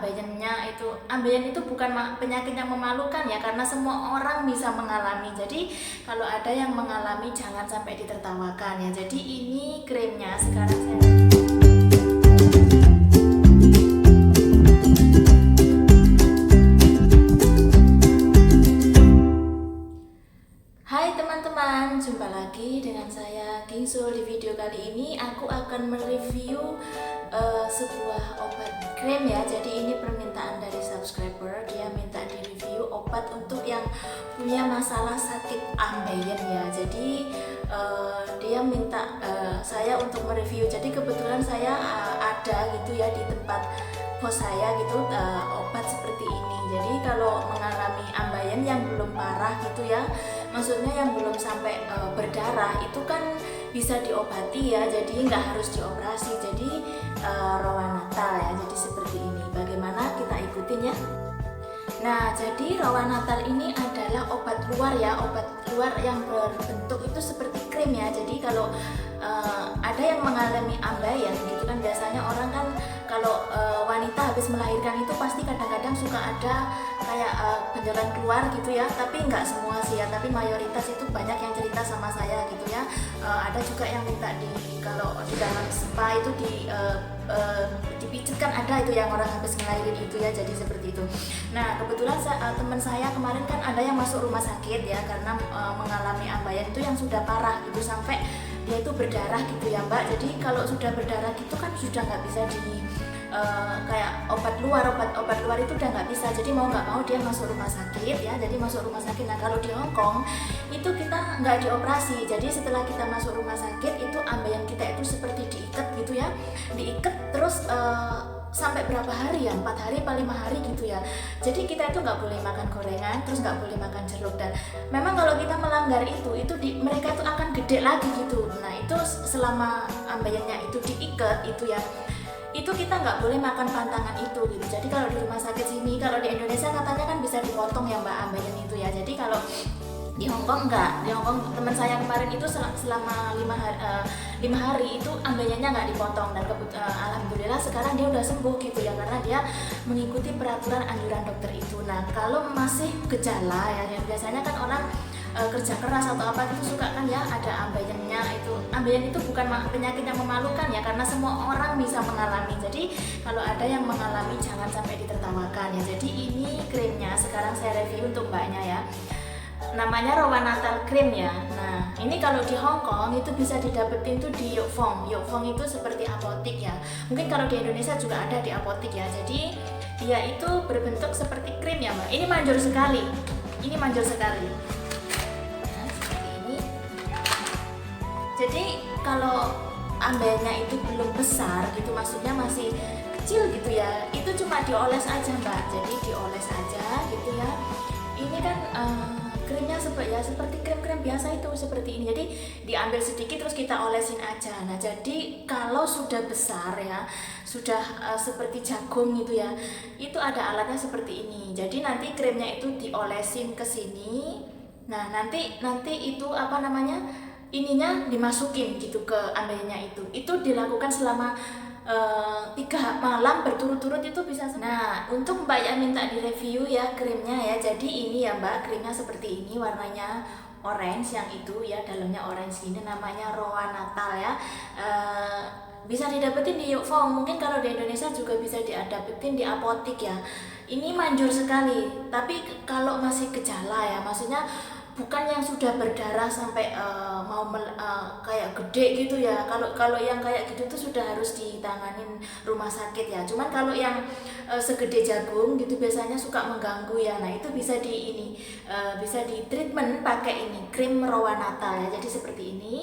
ambeien itu bukan penyakit yang memalukan ya, karena semua orang bisa mengalami. Jadi kalau ada yang mengalami jangan sampai ditertawakan ya. Jadi ini krimnya sekarang saya. Hai teman-teman, jumpa lagi dengan saya Kingsul. Di video kali ini aku akan mereview sebuah obat krim ya. Jadi ini permintaan dari subscriber, dia minta direview obat untuk yang punya masalah sakit ambeien ya. Jadi dia minta saya untuk mereview. Jadi kebetulan saya ada gitu ya di tempat kos saya gitu obat seperti ini. Jadi kalau mengalami ambeien yang belum parah gitu ya, maksudnya yang belum sampai berdarah, itu kan bisa diobati ya, jadi nggak harus dioperasi. Jadi Rowan-Natal ya, jadi seperti ini. Bagaimana, kita ikutin ya. Nah, jadi Rowan-Natal ini adalah obat luar ya, obat luar yang berbentuk itu seperti krim ya. Jadi kalau ada yang mengalami ambeien gitu kan, biasanya orang kan kalau wanita habis melahirkan itu pasti kadang-kadang suka ada kayak benjolan keluar gitu ya, tapi nggak semua sih ya, tapi mayoritas itu banyak yang cerita sama saya gitu ya. Ada juga yang minta kalau di dalam spa itu dipijet kan, ada itu yang orang habis ngelahirin itu ya, jadi seperti itu. Nah kebetulan teman saya kemarin kan ada yang masuk rumah sakit ya, karena mengalami ambeien itu yang sudah parah gitu, sampai dia itu berdarah gitu ya Mbak. Jadi kalau sudah berdarah gitu kan sudah nggak bisa kayak obat luar itu udah nggak bisa. Jadi mau nggak mau dia masuk rumah sakit ya, jadi masuk rumah sakit. Nah kalau di Hongkong itu kita nggak dioperasi, jadi setelah kita masuk rumah sakit itu ambeien kita itu seperti diikat gitu ya, diikat terus sampai berapa hari ya, 4 hari atau 5 hari gitu ya. Jadi kita itu nggak boleh makan gorengan, terus nggak boleh makan jeruk, dan memang kalau kita melanggar itu mereka itu akan gede lagi gitu. Nah itu selama ambeiennya itu diikat itu ya, itu kita nggak boleh makan pantangan itu gitu. Jadi kalau di rumah sakit sini, kalau di Indonesia katanya kan bisa dipotong ya Mbak ambeien itu ya. Jadi kalau di Hongkong enggak, di Hongkong teman saya kemarin itu selama 5 hari itu ambeiennya nggak dipotong, dan alhamdulillah sekarang dia udah sembuh gitu ya, karena dia mengikuti peraturan anjuran dokter itu. Nah kalau masih gejala ya, biasanya kan orang kerja keras atau apa itu suka kan ya ada ambeiennya itu. Ambeien itu bukan penyakit yang memalukan ya, karena semua orang bisa mengalami. Jadi kalau ada yang mengalami jangan sampai ditertawakan ya. Jadi ini krimnya sekarang saya review untuk mbaknya ya, namanya Rowan-Natal Cream ya. Nah ini kalau di Hongkong itu bisa didapetin tuh di Yokfong. Yokfong itu seperti apotik ya, mungkin kalau di Indonesia juga ada di apotik ya. Jadi dia itu berbentuk seperti krim ya Mbak. Ini manjur sekali, ini manjur sekali. Nah seperti ini. Jadi kalau ambeiennya itu belum besar gitu, maksudnya masih kecil gitu ya, itu cuma dioles aja Mbak. Jadi dioles aja gitu ya. Ini kan krimnya seperti krim-krim biasa itu seperti ini. Jadi diambil sedikit terus kita olesin aja. Nah jadi kalau sudah besar ya, sudah seperti jagung gitu ya, itu ada alatnya seperti ini. Jadi nanti krimnya itu diolesin ke sini. Nah nanti itu apa namanya, ininya dimasukin gitu ke ambeiennya itu. Itu dilakukan selama 3 malam berturut-turut itu bisa. Nah untuk mbak yang minta direview ya krimnya ya, jadi ini ya Mbak, krimnya seperti ini, warnanya orange yang itu ya, dalamnya orange ini, namanya Rowan-Natal ya. Bisa didapetin di Yokfong, mungkin kalau di Indonesia juga bisa didapetin di apotik ya. Ini manjur sekali, tapi kalau masih gejala ya, maksudnya bukan yang sudah berdarah sampai kayak gede gitu ya. Kalau yang kayak gitu tuh sudah harus ditanganin rumah sakit ya. Cuman kalau yang segede jagung gitu biasanya suka mengganggu ya. Nah itu bisa bisa di treatment pakai ini krim Rowan-Natal ya. Jadi seperti ini.